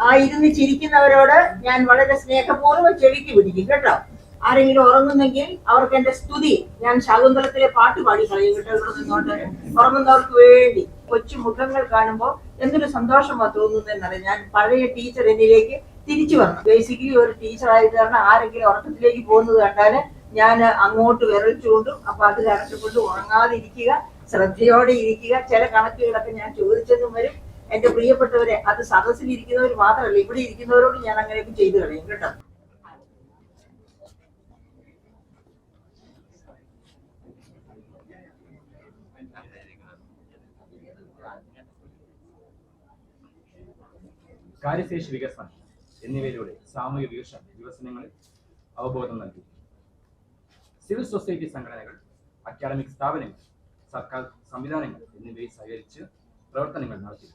ആ ഇരുന്ന് ചിരിക്കുന്നവരോട് ഞാൻ വളരെ സ്നേഹപൂർവ്വം ചെവിക്ക് പിടിക്കും കേട്ടോ. ആരെങ്കിലും ഉറങ്ങുന്നെങ്കിൽ അവർക്ക് എന്റെ സ്തുതി ഞാൻ ശാകുന്തളത്തിലെ പാട്ട് പാടി കളയും കേട്ടോ. ഇവിടെ നിന്നോണ്ട് ഉറങ്ങുന്നവർക്ക് വേണ്ടി കൊച്ചു മുഖങ്ങൾ കാണുമ്പോൾ എന്തൊരു സന്തോഷമാണ് തോന്നുന്നതെന്നറിയാം. ഞാൻ പഴയ ടീച്ചർ എന്നിലേക്ക് തിരിച്ചു വന്നു. ബേസിക്കലി ഒരു ടീച്ചർ ആയത് കാരണം ആരെങ്കിലും ഉറക്കത്തിലേക്ക് പോകുന്നത് കണ്ടാല് ഞാൻ അങ്ങോട്ട് വിരൽ ചൂണ്ടും. അപ്പൊ അത് കരച്ചുകൊണ്ട് ഉറങ്ങാതിരിക്കുക, ശ്രദ്ധയോടെ ഇരിക്കുക. ചില കണക്കുകളൊക്കെ ഞാൻ ചോദിച്ചെന്നും വരും. എന്റെ പ്രിയപ്പെട്ടവരെ, അത് സദസ്സിൽ ഇരിക്കുന്നവർ മാത്രമല്ല, ഇവിടെ ഇരിക്കുന്നവരോട് ഞാൻ അങ്ങനെയൊക്കെ ചെയ്തു കളയും കേട്ടോ. കാര്യശേഷി വികസനം എന്നിവയിലൂടെ സാമൂഹിക വികസനങ്ങളിൽ അവബോധം നൽകി. സിവിൽ സൊസൈറ്റി സംഘടനകൾ, അക്കാഡമിക് സ്ഥാപനങ്ങൾ, സർക്കാർ സംവിധാനങ്ങൾ എന്നിവയെ സഹകരിച്ച് പ്രവർത്തനങ്ങൾ നടത്തി.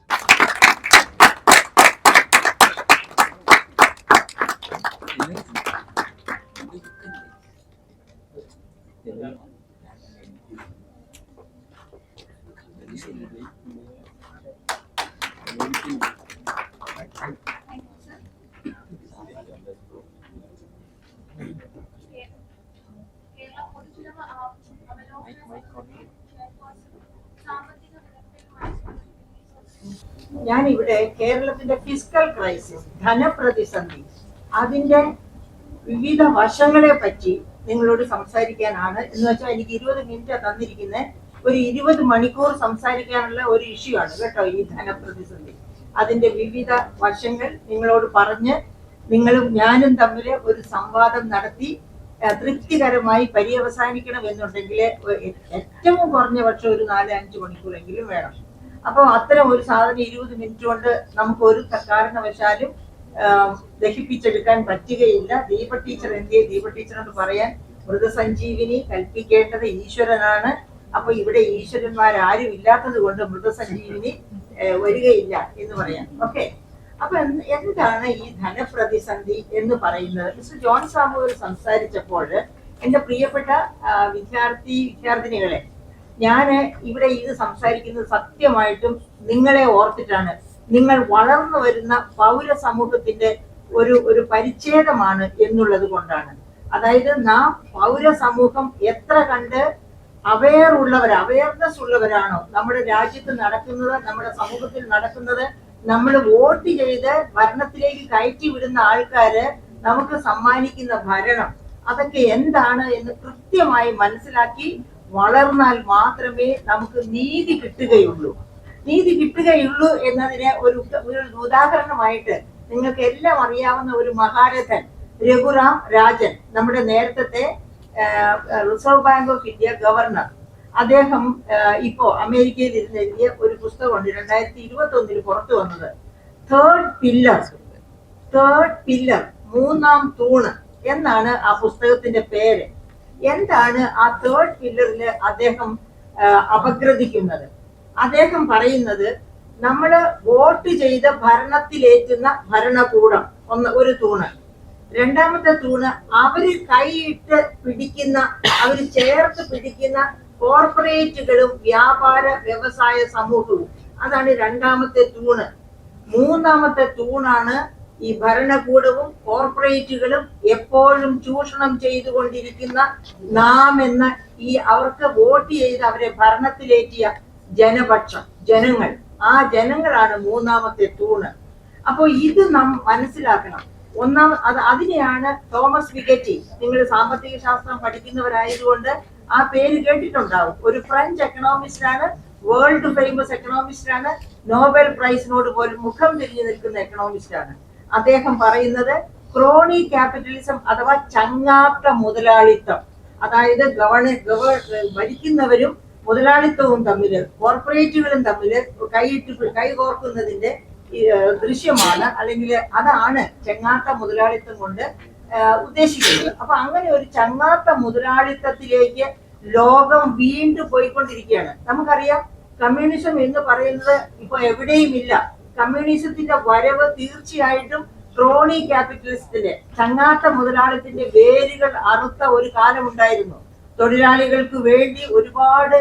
ഞാനിവിടെ കേരളത്തിന്റെ ഫിസ്ക്കൽ ക്രൈസിസ്, ധനപ്രതിസന്ധി, അതിന്റെ വിവിധ വശങ്ങളെ പറ്റി നിങ്ങളോട് സംസാരിക്കാനാണ്. എന്ന് വെച്ചാൽ എനിക്ക് 20 മിനിറ്റ് തന്നിരിക്കുന്നത്. ഒരു 20 മണിക്കൂർ സംസാരിക്കാനുള്ള ഒരു ഇഷ്യൂ ആണ് കേട്ടോ ഈ ധനപ്രതിസന്ധി. അതിന്റെ വിവിധ വശങ്ങൾ നിങ്ങളോട് പറഞ്ഞ് നിങ്ങളും ഞാനും തമ്മിൽ ഒരു സംവാദം നടത്തി തൃപ്തികരമായി പര്യവസാനിക്കണം എന്നുണ്ടെങ്കിൽ ഏറ്റവും കുറഞ്ഞ പക്ഷം ഒരു 4-5 മണിക്കൂറെങ്കിലും വേണം. അപ്പോൾ അത്തരം ഒരു സാധനം 20 മിനിറ്റ് കൊണ്ട് നമുക്ക് ഒരു കാരണവശാലും ദഹിപ്പിച്ചെടുക്കാൻ പറ്റുകയില്ല. ദീപ ടീച്ചർ എന്തിയെ, ദീപ ടീച്ചറോട് പറയാൻ, മൃതസഞ്ജീവിനി കൽപ്പിക്കേണ്ടത് ഈശ്വരനാണ്. അപ്പൊ ഇവിടെ ഈശ്വരന്മാരാരും ഇല്ലാത്തത് കൊണ്ട് മൃതസഞ്ജീവിനി വരികയില്ല എന്ന് പറയാം. ഓക്കെ, അപ്പൊ എന്താണ് ഈ ധനപ്രതിസന്ധി എന്ന് പറയുന്നത്? മിസ്റ്റർ ജോൺ സാമുവൽ സംസാരിച്ചപ്പോൾ എന്റെ പ്രിയപ്പെട്ട വിദ്യാർത്ഥിനികളെ, ഞാന് ഇവിടെ ഇത് സംസാരിക്കുന്നത് സത്യമായിട്ടും നിങ്ങളെ ഓർത്തിട്ടാണ്. നിങ്ങൾ വളർന്നു വരുന്ന പൗര സമൂഹത്തിന്റെ ഒരു പരിച്ഛേദമാണ് എന്നുള്ളത് കൊണ്ടാണ്. അതായത് നാം പൗര സമൂഹം എത്ര കണ്ട് അവയർനെസ് ഉള്ളവരാണോ നമ്മുടെ രാജ്യത്ത് നടക്കുന്നത്, നമ്മുടെ സമൂഹത്തിൽ നടക്കുന്നത്, നമ്മൾ വോട്ട് ചെയ്ത് ഭരണത്തിലേക്ക് കയറ്റി വിടുന്ന ആൾക്കാര് നമുക്ക് സമ്മാനിക്കുന്ന ഭരണം, അതൊക്കെ എന്താണ് എന്ന് കൃത്യമായി മനസ്സിലാക്കി വളർന്നാൽ മാത്രമേ നമുക്ക് നീതി കിട്ടുകയുള്ളൂ. നീതി കിട്ടുകയുള്ളൂ എന്നതിന് ഒരു ഉദാഹരണമായിട്ട് നിങ്ങൾക്ക് എല്ലാം അറിയാവുന്ന ഒരു മഹാരഥൻ രഘുറാം രാജൻ, നമ്മുടെ നേരത്തെ reserve bank of India governor, അദ്ദേഹം ഇപ്പോ അമേരിക്കയിൽ ഇരുന്ന് എഴുതിയ ഒരു പുസ്തകമുണ്ട്, 2021 പുറത്തു വന്നത്, തേർഡ് പില്ലർ, മൂന്നാം തൂണ് എന്നാണ് ആ പുസ്തകത്തിന്റെ പേര്. എന്താണ് ആ തേർഡ് പില്ലറിൽ അദ്ദേഹം അപഗ്രഥിക്കുന്നത്? അദ്ദേഹം പറയുന്നത്, നമ്മള് വോട്ട് ചെയ്ത് ഭരണത്തിലേറ്റുന്ന ഭരണകൂടം ഒരു തൂണ്. രണ്ടാമത്തെ തൂണ് അവര് കൈയിട്ട് പിടിക്കുന്ന, അവര് ചേർത്ത് പിടിക്കുന്ന കോർപ്പറേറ്റുകളും വ്യാപാര വ്യവസായ സമൂഹവും, അതാണ് രണ്ടാമത്തെ തൂണ്. മൂന്നാമത്തെ തൂണാണ് ഈ ഭരണകൂടവും കോർപ്പറേറ്റുകളും എപ്പോഴും ചൂഷണം ചെയ്തുകൊണ്ടിരിക്കുന്ന നാം എന്ന ഈ അവർക്ക് വോട്ട് ചെയ്ത് അവരെ ഭരണത്തിലേറ്റിയ ജനപക്ഷം, ജനങ്ങൾ. ആ ജനങ്ങളാണ് മൂന്നാമത്തെ തൂണ്. അപ്പോൾ ഇത് നാം മനസ്സിലാക്കണം. അതിനെയാണ് തോമസ് പിക്കറ്റി, നിങ്ങൾ സാമ്പത്തിക ശാസ്ത്രം പഠിക്കുന്നവരായതുകൊണ്ട് ആ പേര് കേട്ടിട്ടുണ്ടാവും. ഒരു ഫ്രഞ്ച് എക്കണോമിസ്റ്റാണ്, വേൾഡ് ഫേമസ് എക്കണോമിസ്റ്റാണ്, നോബൽ പ്രൈസിനോട് പോലും മുഖം തിരിഞ്ഞു നിൽക്കുന്ന എക്കണോമിസ്റ്റാണ്. അദ്ദേഹം പറയുന്നത് ക്രോണി ക്യാപിറ്റലിസം അഥവാ ചങ്ങാത്ത മുതലാളിത്തം, അതായത് ഭരിക്കുന്നവരും മുതലാളിത്തവും തമ്മിൽ, കോർപ്പറേറ്റുകളും തമ്മിൽ കൈകോർക്കുന്നതിന്റെ ദൃശ്യമാണ്, അല്ലെങ്കിൽ അതാണ് ചങ്ങാത്ത മുതലാളിത്തം കൊണ്ട് ഉദ്ദേശിക്കുന്നത്. അപ്പൊ അങ്ങനെ ഒരു ചങ്ങാത്ത മുതലാളിത്തത്തിലേക്ക് ലോകം വീണ്ടും പോയിക്കൊണ്ടിരിക്കുകയാണ്. നമുക്കറിയാം, കമ്മ്യൂണിസം എന്ന് പറയുന്നത് ഇപ്പൊ എവിടെയും ഇല്ല. കമ്മ്യൂണിസത്തിന്റെ വരവ് തീർച്ചയായിട്ടും ക്രോണി ക്യാപിറ്റലിസത്തിന്റെ, ചങ്ങാത്ത മുതലാളിത്തത്തിന്റെ വേരുകൾ അറുത്ത ഒരു കാലമുണ്ടായിരുന്നു. തൊഴിലാളികൾക്ക് വേണ്ടി ഒരുപാട്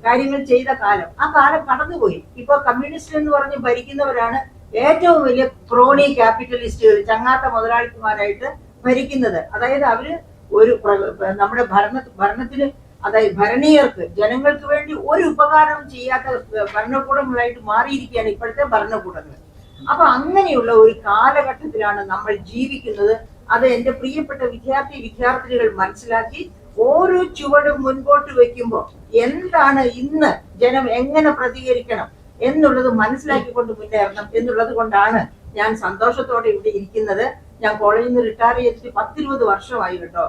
കാര്യങ്ങൾ ചെയ്ത കാലം. ആ കാലം കടന്നുപോയി. ഇപ്പൊ കമ്മ്യൂണിസ്റ്റ് എന്ന് പറഞ്ഞ് ഭരിക്കുന്നവരാണ് ഏറ്റവും വലിയ ക്രോണി ക്യാപിറ്റലിസ്റ്റുകൾ, ചങ്ങാത്ത മുതലാളിമാരായിട്ട് ഭരിക്കുന്നത്. അതായത് അവര് നമ്മുടെ ഭരണത്തിന്, അതായത് ഭരണീയർക്ക്, ജനങ്ങൾക്ക് വേണ്ടി ഒരു ഉപകാരം ചെയ്യാത്ത ഭരണകൂടങ്ങളായിട്ട് മാറിയിരിക്കുകയാണ് ഇപ്പോഴത്തെ ഭരണകൂടങ്ങൾ. അപ്പൊ അങ്ങനെയുള്ള ഒരു കാലഘട്ടത്തിലാണ് നമ്മൾ ജീവിക്കുന്നത്. അത് എന്റെ പ്രിയപ്പെട്ട വിദ്യാർത്ഥിനികൾ മനസ്സിലാക്കി ഓരോ ചുവടും മുൻപോട്ട് വെക്കുമ്പോൾ എന്താണ് ഇന്ന് ജനം എങ്ങനെ പ്രതികരിക്കണം എന്നുള്ളത് മനസ്സിലാക്കിക്കൊണ്ട് മുന്നേറണം എന്നുള്ളത് കൊണ്ടാണ് ഞാൻ സന്തോഷത്തോടെ ഇവിടെ ഇരിക്കുന്നത്. ഞാൻ കോളേജിൽ നിന്ന് റിട്ടയർ ചെയ്തിട്ട് 10-20 വർഷമായി കേട്ടോ.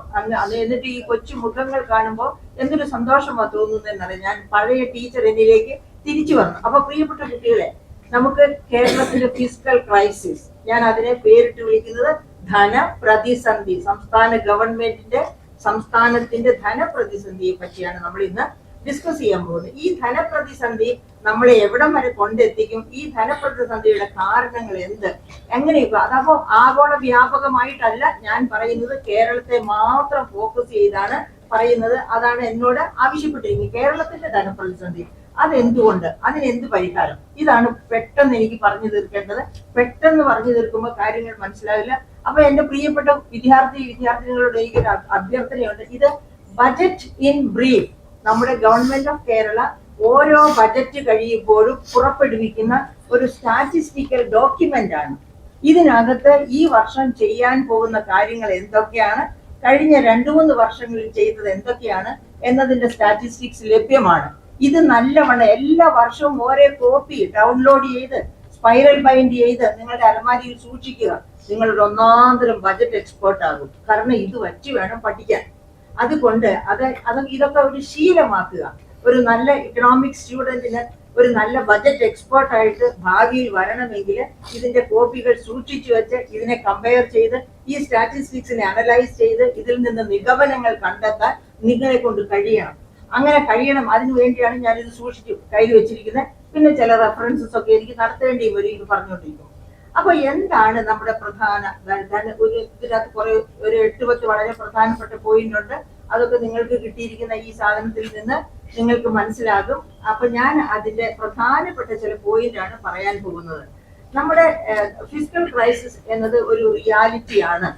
എന്നിട്ട് ഈ കൊച്ചു മുഖങ്ങൾ കാണുമ്പോൾ എന്തൊരു സന്തോഷമാണ് തോന്നുന്നതെന്നറിയാം. ഞാൻ പഴയ ടീച്ചർ എന്നിലേക്ക് തിരിച്ചു വന്നു. അപ്പൊ പ്രിയപ്പെട്ട കുട്ടികളെ, നമുക്ക് കേരളത്തിന്റെ ഫിസ്ക്കൽ ക്രൈസിസ്, ഞാൻ അതിനെ പേരിട്ട് വിളിക്കുന്നത് ധനപ്രതിസന്ധി, സംസ്ഥാനത്തിന്റെ ധനപ്രതിസന്ധിയെ പറ്റിയാണ് നമ്മൾ ഇന്ന് ഡിസ്കസ് ചെയ്യാൻ പോകുന്നത്. ഈ ധനപ്രതിസന്ധി നമ്മളെ എവിടം വരെ കൊണ്ടെത്തിക്കും, ഈ ധനപ്രതിസന്ധിയുടെ കാരണങ്ങൾ എങ്ങനെയൊക്കെ, അതപ്പോ ആഗോള വ്യാപകമായിട്ടല്ല ഞാൻ പറയുന്നത്, കേരളത്തെ മാത്രം ഫോക്കസ് ചെയ്താണ് പറയുന്നത്. അതാണ് എന്നോട് ആവശ്യപ്പെട്ടിരിക്കുന്നത്. കേരളത്തിന്റെ ധനപ്രതിസന്ധി അതെന്തുകൊണ്ട്, അതിനെന്ത് പരിഹാരം, ഇതാണ് പെട്ടെന്ന് എനിക്ക് പറഞ്ഞു തീർക്കേണ്ടത്. പെട്ടെന്ന് പറഞ്ഞു തീർക്കുമ്പോൾ കാര്യങ്ങൾ മനസ്സിലാവില്ല. അപ്പൊ എന്റെ പ്രിയപ്പെട്ട വിദ്യാർത്ഥിനികളോട് എനിക്കൊരു അഭ്യർത്ഥനയുണ്ട്. ഇത് ബജറ്റ് ഇൻ ബ്രീഫ്, നമ്മുടെ ഗവൺമെന്റ് ഓഫ് കേരള ഓരോ ബജറ്റ് കഴിയുമ്പോഴും പുറപ്പെടുവിക്കുന്ന ഒരു സ്റ്റാറ്റിസ്റ്റിക്കൽ ഡോക്യുമെന്റ് ആണ്. ഇതിനകത്ത് ഈ വർഷം ചെയ്യാൻ പോകുന്ന കാര്യങ്ങൾ എന്തൊക്കെയാണ്, കഴിഞ്ഞ 2-3 വർഷങ്ങളിൽ ചെയ്തത് എന്തൊക്കെയാണ് എന്നതിന്റെ സ്റ്റാറ്റിസ്റ്റിക്സ് ലഭ്യമാണ്. ഇത് നല്ലവണ്ണം എല്ലാ വർഷവും ഓരോ കോപ്പി ഡൗൺലോഡ് ചെയ്ത് സ്പൈറൽ ബൈൻഡ് ചെയ്ത് നിങ്ങളുടെ അലമാരിയിൽ സൂക്ഷിക്കുക. നിങ്ങളൊരു ഒന്നാന്തരം ബജറ്റ് എക്സ്പേർട്ട് ആകും. കാരണം ഇത് വച്ച് വേണം പഠിക്കാൻ. അതുകൊണ്ട് ഇതൊക്കെ ഒരു ശീലമാക്കുക. ഒരു നല്ല ഇക്കണോമിക്സ് സ്റ്റുഡന്റിന് ഒരു നല്ല ബജറ്റ് എക്സ്പേർട്ട് ആയിട്ട് ഭാവിയിൽ വരണമെങ്കിൽ ഇതിന്റെ കോപ്പികൾ സൂക്ഷിച്ചു വെച്ച് ഇതിനെ കമ്പയർ ചെയ്ത് ഈ സ്റ്റാറ്റിസ്റ്റിക്സിനെ അനലൈസ് ചെയ്ത് ഇതിൽ നിന്ന് നിഗമനങ്ങൾ കണ്ടെത്താൻ നിങ്ങളെ കൊണ്ട് കഴിയണം. അങ്ങനെ കഴിയണം. അതിനു വേണ്ടിയാണ് ഞാനിത് സൂക്ഷിച്ചു കയ്യിൽ വെച്ചിരിക്കുന്നത്. പിന്നെ ചില റെഫറൻസസ് ഒക്കെ എനിക്ക് നടത്തേണ്ടി വരും ഇത് പറഞ്ഞുകൊണ്ടിരിക്കും. അപ്പൊ എന്താണ് നമ്മുടെ പ്രധാന ഇതിനകത്ത് ഒരു 8-10 വളരെ പ്രധാനപ്പെട്ട പോയിന്റ് ഉണ്ട്. അതൊക്കെ നിങ്ങൾക്ക് കിട്ടിയിരിക്കുന്ന ഈ സാധനത്തിൽ നിന്ന് നിങ്ങൾക്ക് മനസ്സിലാകും. അപ്പൊ ഞാൻ അതിന്റെ പ്രധാനപ്പെട്ട ചില പോയിന്റ് ആണ് പറയാൻ പോകുന്നത്. നമ്മുടെ ഫിസ്ക്കൽ ക്രൈസിസ് എന്നത് ഒരു റിയാലിറ്റിയാണ്.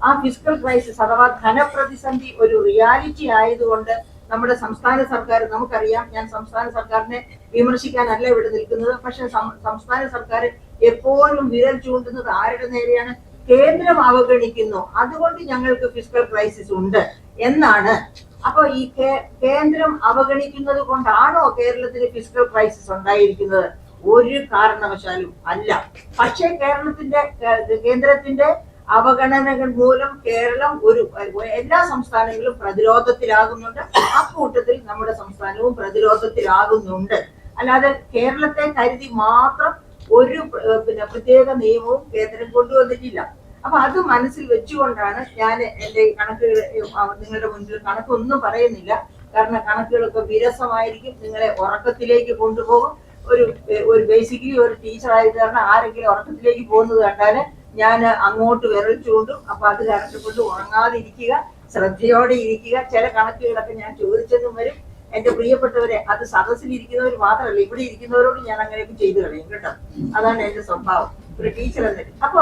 ആ ഫിസ്ക്കൽ ക്രൈസിസ് അഥവാ ധനപ്രതിസന്ധി ഒരു റിയാലിറ്റി ആയതുകൊണ്ട് നമ്മുടെ സംസ്ഥാന സർക്കാർ, നമുക്കറിയാം, ഞാൻ സംസ്ഥാന സർക്കാരിനെ വിമർശിക്കാനല്ല ഇവിടെ നിൽക്കുന്നത്. പക്ഷെ സംസ്ഥാന സർക്കാർ എപ്പോഴും വിരൽ ചൂണ്ടുന്നത് ആരുടെ നേരെയാണ്? കേന്ദ്രം അവഗണിക്കുന്നു, അതുകൊണ്ട് ഞങ്ങൾക്ക് ഫിസ്ക്കൽ ക്രൈസിസ് ഉണ്ട് എന്നാണ്. അപ്പൊ ഈ കേന്ദ്രം അവഗണിക്കുന്നത് കൊണ്ടാണോ കേരളത്തിന് ഫിസ്ക്കൽ ക്രൈസിസ് ഉണ്ടായിരിക്കുന്നത്? ഒരു കാരണവശാലും അല്ല. പക്ഷേ കേന്ദ്രത്തിന്റെ അവഗണനകൾ മൂലം കേരളം എല്ലാ സംസ്ഥാനങ്ങളും പ്രതിരോധത്തിലാകുന്നുണ്ട്. അക്കൂട്ടത്തിൽ നമ്മുടെ സംസ്ഥാനവും പ്രതിരോധത്തിലാകുന്നുണ്ട്. അല്ലാതെ കേരളത്തെ കരുതി മാത്രം ഒരു പ്രത്യേക നിയമവും കേന്ദ്രം കൊണ്ടുവന്നിട്ടില്ല. അപ്പൊ അത് മനസ്സിൽ വെച്ചുകൊണ്ടാണ് ഞാൻ എന്റെ കണക്കുകൾ നിങ്ങളുടെ മുൻപിൽ കണക്കൊന്നും പറയുന്നില്ല. കാരണം കണക്കുകളൊക്കെ വിരസമായിരിക്കും, നിങ്ങളെ ഉറക്കത്തിലേക്ക് കൊണ്ടുപോകും. ഒരു ബേസിക്കലി ഒരു ടീച്ചർ ആയത് കാരണം ആരെങ്കിലും ഉറക്കത്തിലേക്ക് പോകുന്നത് കണ്ടാല് ഞാൻ അങ്ങോട്ട് വിരൽ ചൂണ്ടും. അപ്പൊ അത് കരച്ചുകൊണ്ട് ഉറങ്ങാതിരിക്കുക, ശ്രദ്ധയോടെ ഇരിക്കുക. ചില കണക്കുകളൊക്കെ ഞാൻ ചോദിച്ചെന്നും വരും. എന്റെ പ്രിയപ്പെട്ടവരെ, അത് സദസ്സിലിരിക്കുന്നവർ മാത്രമല്ല, ഇവിടെ ഇരിക്കുന്നവരോട് ഞാൻ അങ്ങനെയൊക്കെ ചെയ്തു കളയും കേട്ടോ. അതാണ് എന്റെ സ്വഭാവം ഒരു ടീച്ചർ എന്നിട്ട്. അപ്പൊ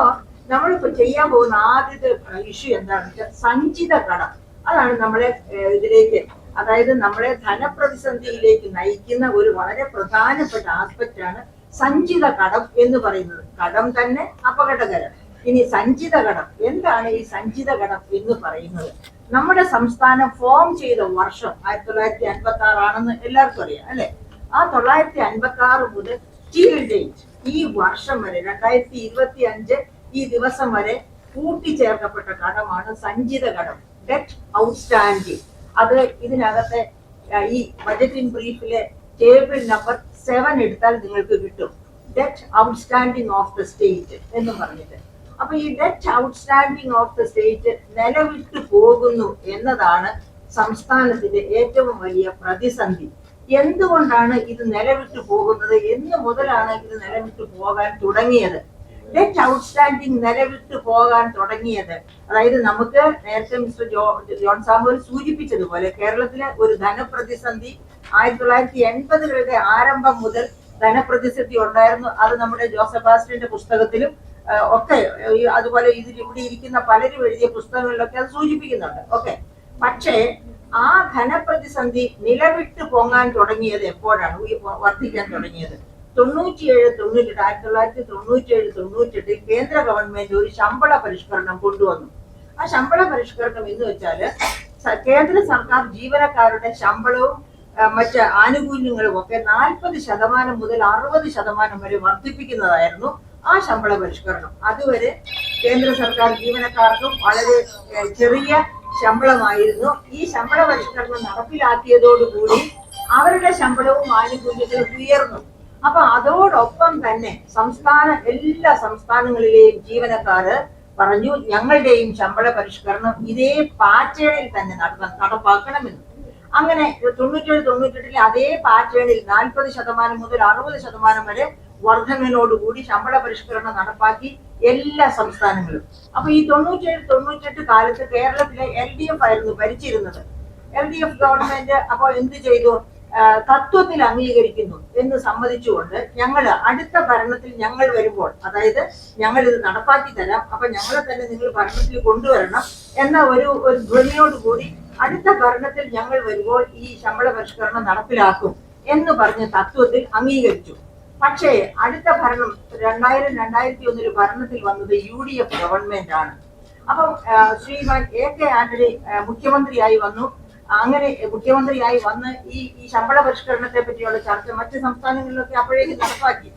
നമ്മളിപ്പോ ചെയ്യാൻ പോകുന്ന ആദ്യത്തെ ഇഷ്യൂ എന്താണെന്ന് വെച്ചാൽ സഞ്ചിത കടം. അതാണ് നമ്മളെ ഇതിലേക്ക്, അതായത് നമ്മളെ ധനപ്രതിസന്ധിയിലേക്ക് നയിക്കുന്ന ഒരു വളരെ പ്രധാനപ്പെട്ട ആസ്പെക്ട് ആണ് സഞ്ചിത കടം എന്ന് പറയുന്നത്. കടം തന്നെ അപകടകരം. ഇനി സഞ്ചിത കടം എന്താണ്? ഈ സഞ്ചിത കടം എന്ന് പറയുന്നത് നമ്മുടെ സംസ്ഥാനം ഫോം ചെയ്ത വർഷം 1956 ആണെന്ന് എല്ലാവർക്കും അറിയാം അല്ലെ? ആ 1956 മുതൽ ടിൽ ഡേറ്റ് ഈ വർഷം വരെ 2025 ഈ ദിവസം വരെ കൂട്ടിച്ചേർക്കപ്പെട്ട കടമാണ് സഞ്ചിത കടം, ഡെറ്റ് ഔട്ട്സ്റ്റാൻഡിങ്. അത് ഇതിനകത്തെ ഈ ബജറ്റ് ഇൻ ബ്രീഫിലെ ടേബിൾ നമ്പർ 7 എടുത്താൽ നിങ്ങൾക്ക് കിട്ടും. Debt outstanding of the state എന്ന് പറഞ്ഞിട്ട്. അപ്പൊ ഈ debt outstanding of the state നിലവിട്ടു പോകുന്നു എന്നതാണ് സംസ്ഥാനത്തിന്റെ ഏറ്റവും വലിയ പ്രതിസന്ധി. എന്തുകൊണ്ടാണ് ഇത് നിലവിട്ടു പോകുന്നത്? എന്ന് മുതലാണ് ഇത് നിലവിട്ടു പോകാൻ തുടങ്ങിയത്? ഡെറ്റ് ഔട്ട്സ്റ്റാൻഡിങ് നിലവിട്ടു പോകാൻ തുടങ്ങിയത്, അതായത് നമുക്ക് നേരത്തെ മിസ്റ്റർ ജോൺ സാമുവൽ സൂചിപ്പിച്ചതുപോലെ കേരളത്തിലെ ഒരു ധനപ്രതിസന്ധി 1980-കളുടെ ആരംഭം മുതൽ ധനപ്രതിസന്ധി ഉണ്ടായിരുന്നു. അത് നമ്മുടെ ജോസഫ് ബാസ്റ്റിന്റെ പുസ്തകത്തിലും ഒക്കെ അതുപോലെ ഇവിടെ ഇരിക്കുന്ന പലരും എഴുതിയ പുസ്തകങ്ങളിലൊക്കെ അത് സൂചിപ്പിക്കുന്നുണ്ട്. ഓക്കെ, പക്ഷേ ആ ധനപ്രതിസന്ധി നിലവിട്ട് പൊങ്ങാൻ തുടങ്ങിയത് എപ്പോഴാണ്, വർദ്ധിക്കാൻ തുടങ്ങിയത്? 1997-98 കേന്ദ്ര ഗവൺമെന്റ് ഒരു ശമ്പള പരിഷ്കരണം കൊണ്ടുവന്നു. ആ ശമ്പള പരിഷ്കരണം എന്ന് വെച്ചാല് കേന്ദ്ര സർക്കാർ ജീവനക്കാരുടെ ശമ്പളവും മറ്റ് ആനുകൂല്യങ്ങളും ഒക്കെ 40% മുതൽ 60% വരെ വർദ്ധിപ്പിക്കുന്നതായിരുന്നു ആ ശമ്പള പരിഷ്കരണം. അതുവരെ കേന്ദ്ര സർക്കാർ ജീവനക്കാർക്കും വളരെ ചെറിയ ശമ്പളമായിരുന്നു. ഈ ശമ്പള പരിഷ്കരണം നടപ്പിലാക്കിയതോടുകൂടി അവരുടെ ശമ്പളവും ആനുകൂല്യങ്ങളും ഉയർന്നു. അപ്പൊ അതോടൊപ്പം തന്നെ എല്ലാ സംസ്ഥാനങ്ങളിലെയും ജീവനക്കാര് പറഞ്ഞു, ഞങ്ങളുടെയും ശമ്പള പരിഷ്കരണം ഇതേ പാറ്റേണിൽ തന്നെ നടപ്പാക്കണമെന്ന്. അങ്ങനെ 97-98 അതേ പാറ്റേണിൽ 40% മുതൽ 60% വരെ വർധനയോടുകൂടി ശമ്പള പരിഷ്കരണം നടപ്പാക്കി എല്ലാ സംസ്ഥാനങ്ങളും. അപ്പൊ ഈ 97-98 കാലത്ത് കേരളത്തിലെ LDF ആയിരുന്നു ഭരിച്ചിരുന്നത്. LDF ഗവൺമെന്റ് അപ്പോൾ എന്ത് ചെയ്തു? തത്വത്തിൽ അംഗീകരിക്കുന്നു എന്ന് സമ്മതിച്ചുകൊണ്ട് ഞങ്ങൾ അടുത്ത ഭരണത്തിൽ ഞങ്ങൾ വരുമ്പോൾ, അതായത് ഞങ്ങൾ ഇത് നടപ്പാക്കി തരാം, അപ്പൊ ഞങ്ങളെ തന്നെ നിങ്ങൾ ഭരണത്തിൽ കൊണ്ടുവരണം എന്ന ഒരു ധ്വനിയോടുകൂടി അടുത്ത ഭരണത്തിൽ ഞങ്ങൾ വരുമ്പോൾ ഈ ശമ്പള പരിഷ്കരണം നടപ്പിലാക്കും എന്ന് പറഞ്ഞ തത്വത്തിൽ അംഗീകരിച്ചു. പക്ഷേ അടുത്ത ഭരണം 2000-2001 ഭരണത്തിൽ വന്നത് UDF ഗവൺമെന്റ് ആണ്. അപ്പം ശ്രീമാൻ AK ആന്റണി മുഖ്യമന്ത്രിയായി വന്നു. അങ്ങനെ മുഖ്യമന്ത്രിയായി വന്ന് ഈ ശമ്പള പരിഷ്കരണത്തെ പറ്റിയുള്ള ചർച്ച മറ്റ് സംസ്ഥാനങ്ങളിലൊക്കെ അപ്പോഴേക്കും നടപ്പാക്കി.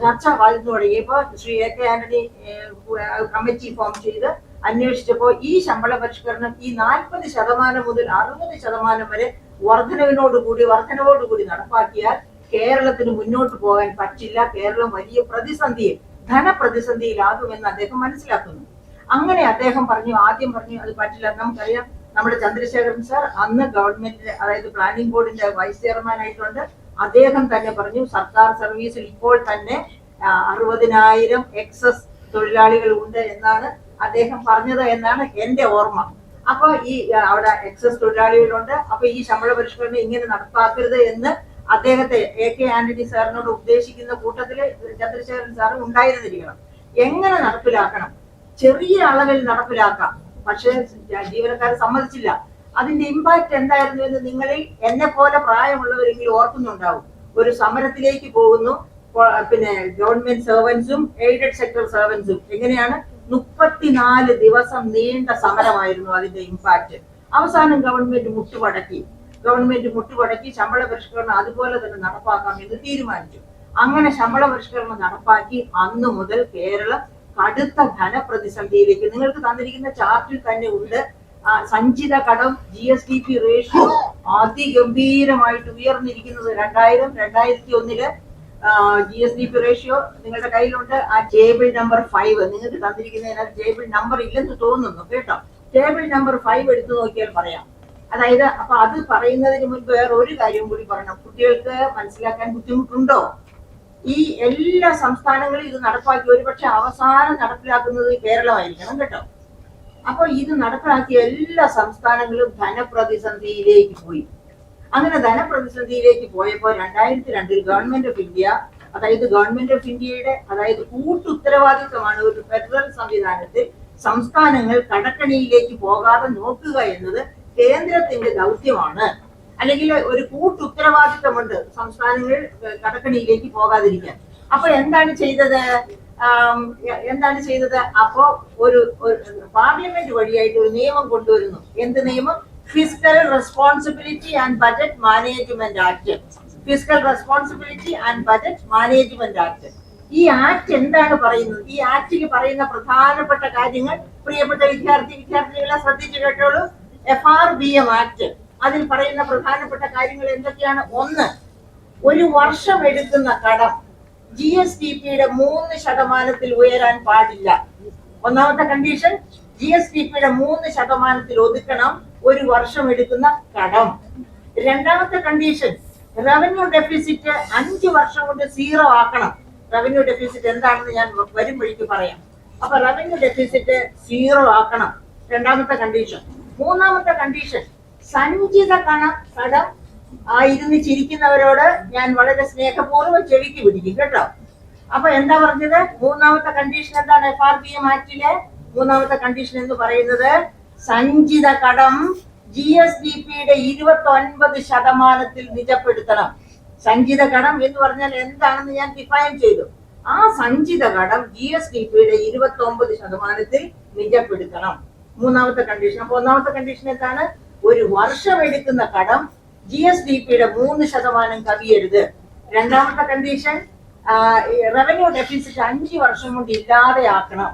ചർച്ച വളർന്നു തുടങ്ങിയപ്പോ Shri AK Antony committee form ചെയ്ത് അന്വേഷിച്ചപ്പോ ഈ ശമ്പള പരിഷ്കരണം ഈ 40% മുതൽ 60% വരെ വർധനവോടുകൂടി നടപ്പാക്കിയാൽ കേരളത്തിന് മുന്നോട്ട് പോകാൻ പറ്റില്ല, കേരളം വലിയ ധനപ്രതിസന്ധിയിലാകുമെന്ന് അദ്ദേഹം മനസ്സിലാക്കുന്നു. അങ്ങനെ അദ്ദേഹം ആദ്യം പറഞ്ഞു അത് പറ്റില്ല. നമുക്കറിയാം നമ്മുടെ ചന്ദ്രശേഖരൻ സാർ അന്ന് ഗവൺമെന്റിന്റെ, അതായത് പ്ലാനിംഗ് ബോർഡിന്റെ വൈസ് ചെയർമാൻ ആയിട്ടുണ്ട്. അദ്ദേഹം തന്നെ പറഞ്ഞു സർക്കാർ സർവീസിൽ ഇപ്പോൾ തന്നെ 60,000 എക്സസ് തൊഴിലാളികൾ ഉണ്ട് എന്നാണ് അദ്ദേഹം പറഞ്ഞത് എന്നാണ് എന്റെ ഓർമ്മ. അപ്പൊ ഈ അവിടെ എക്സസ് തൊഴിലാളികളുണ്ട്, അപ്പൊ ഈ ശമ്പള പരിഷ്കരണം ഇങ്ങനെ നടപ്പാക്കരുത് എന്ന് അദ്ദേഹത്തെ AK ആന്റണി സാറിനോട് ഉപദേശിക്കുന്ന കൂട്ടത്തില് ചന്ദ്രശേഖരൻ സാർ ഉണ്ടായിരുന്നിരിക്കണം. എങ്ങനെ നടപ്പിലാക്കണം? ചെറിയ അളവിൽ നടപ്പിലാക്കാം, പക്ഷെ ജീവനക്കാർ സമ്മതിച്ചില്ല. അതിന്റെ ഇമ്പാക്ട് എന്തായിരുന്നു എന്ന് നിങ്ങളിൽ എന്നെ പോലെ പ്രായമുള്ളവരെങ്കിലും ഓർക്കുന്നുണ്ടാവും. ഒരു സമരത്തിലേക്ക് പോകുന്നു, പിന്നെ ഗവൺമെന്റ് സർവൻസും എയ്ഡഡ് സെക്ടർ സർവൻസും. എങ്ങനെയാണ്? 34 ദിവസം നീണ്ട സമരമായിരുന്നു അതിന്റെ ഇമ്പാക്ട്. അവസാനം ഗവൺമെന്റ് മുട്ടുപടക്കി ശമ്പള പരിഷ്കരണം അതുപോലെ തന്നെ നടപ്പാക്കാം എന്ന് തീരുമാനിച്ചു. അങ്ങനെ ശമ്പള പരിഷ്കരണം നടപ്പാക്കി അന്ന് മുതൽ കേരളം കടുത്ത ധനപ്രതിസന്ധിയിലേക്ക്, നിങ്ങൾക്ക് തന്നിരിക്കുന്ന ചാർട്ടിൽ തന്നെ ഉണ്ട്, സഞ്ചിത കടം GSDP റേഷ്യോ അതിഗംഭീരമായിട്ട് ഉയർന്നിരിക്കുന്നത്. 2000-2001 GSDP റേഷ്യോ നിങ്ങളുടെ കയ്യിലുണ്ട്. ആ ടേബിൾ നമ്പർ 5 നിങ്ങൾക്ക് തന്നിരിക്കുന്നതിനകത്ത് ടേബിൾ നമ്പർ ഇല്ലെന്ന് തോന്നുന്നു കേട്ടോ. ടേബിൾ നമ്പർ 5 എടുത്തു നോക്കിയാൽ പറയാം. അതായത് അപ്പൊ അത് പറയുന്നതിന് മുൻപ് വേറെ ഒരു കാര്യം കൂടി പറയണം. കുട്ടികൾക്ക് മനസ്സിലാക്കാൻ ബുദ്ധിമുട്ടുണ്ടോ? ഈ എല്ലാ സംസ്ഥാനങ്ങളും ഇത് നടപ്പാക്കി ഒരുപക്ഷെ അവസാനം നടപ്പിലാക്കുന്നത് കേരളമായിരിക്കണം കേട്ടോ. അപ്പൊ ഇത് നടപ്പിലാക്കിയ എല്ലാ സംസ്ഥാനങ്ങളും ധനപ്രതിസന്ധിയിലേക്ക് പോയി. അങ്ങനെ ധനപ്രതിസന്ധിയിലേക്ക് പോയപ്പോൾ 2002 ഗവൺമെന്റ് ഓഫ് ഇന്ത്യ, അതായത് ഗവൺമെന്റ് ഓഫ് ഇന്ത്യയുടെ കൂട്ടുത്തരവാദിത്വമാണ് ഒരു ഫെഡറൽ സംവിധാനത്തിൽ സംസ്ഥാനങ്ങൾ കടക്കണിയിലേക്ക് പോകാതെ നോക്കുക എന്നത് കേന്ദ്രത്തിന്റെ ദൗത്യമാണ്. അല്ലെങ്കിൽ ഒരു കൂട്ടുത്തരവാദിത്വമുണ്ട് സംസ്ഥാനങ്ങൾ കടക്കണിയിലേക്ക് പോകാതിരിക്കാൻ. അപ്പൊ എന്താണ് ചെയ്തത്? അപ്പോ ഒരു പാർലമെന്റ് വഴിയായിട്ട് ഒരു നിയമം കൊണ്ടുവരുന്നു. എന്ത് നിയമം? Fiscal responsibility and budget management act. Fiscal responsibility and budget management act. ഈ ആക്ട് എന്താണ് പറയുന്നത്? ഈ ആക്ടിൽ പറയുന്ന പ്രധാനപ്പെട്ട കാര്യങ്ങൾ പ്രിയപ്പെട്ട വിദ്യാർത്ഥികളെ ശ്രദ്ധിച്ചു കേട്ടോളൂ. FRBM ആക്ട്, അതിൽ പറയുന്ന പ്രധാനപ്പെട്ട കാര്യങ്ങൾ എന്തൊക്കെയാണ്? 1, ഒരു വർഷം എടുക്കുന്ന കടം GSDPയുടെ 3% ഉയരാൻ പാടില്ല. ഒന്നാമത്തെ കണ്ടീഷൻ, GSDPയുടെ 3% ഒതുക്കണം ഒരു വർഷം എടുക്കുന്ന കടം. രണ്ടാമത്തെ കണ്ടീഷൻ, റവന്യൂ ഡെഫിസിറ്റ് 5 വർഷം കൊണ്ട് 0 ആക്കണം. റവന്യൂ ഡെഫിസിറ്റ് എന്താണെന്ന് ഞാൻ വരും വഴിക്ക് പറയാം. അപ്പൊ റവന്യൂ ഡെഫിസിറ്റ് 0 ആക്കണം, 2ാമത്തെ കണ്ടീഷൻ. 3ാമത്തെ കണ്ടീഷൻ, സഞ്ചിത കടം ആ ഇരുന്ന് ചിരിക്കുന്നവരോട് ഞാൻ വളരെ സ്നേഹപൂർവ്വം ചെവിക്ക് പിടിക്കും കേട്ടോ. അപ്പൊ എന്താ പറഞ്ഞത്? മൂന്നാമത്തെ കണ്ടീഷൻ എന്താണ്? FRBM ആക്ടിലെ മൂന്നാമത്തെ കണ്ടീഷൻ എന്ന് പറയുന്നത് സഞ്ചിത കടം GSDPയുടെ 29% നിജപ്പെടുത്തണം. സഞ്ചിത കടം എന്ന് പറഞ്ഞാൽ എന്താണെന്ന് ഞാൻ ഡിഫൈൻ ചെയ്തു. ആ സഞ്ചിത കടം GSDPയുടെ 29% നിജപ്പെടുത്തണം. മൂന്നാമത്തെ കണ്ടീഷൻ. അപ്പൊ ഒന്നാമത്തെ കണ്ടീഷൻ എന്താണ്? ഒരു വർഷം എടുക്കുന്ന കടം GSDPയുടെ 3% കവിയരുത്. രണ്ടാമത്തെ കണ്ടീഷൻ റവന്യൂ ഡെഫിസിറ്റ് 5 വർഷം കൊണ്ട് ഇല്ലാതെയാക്കണം.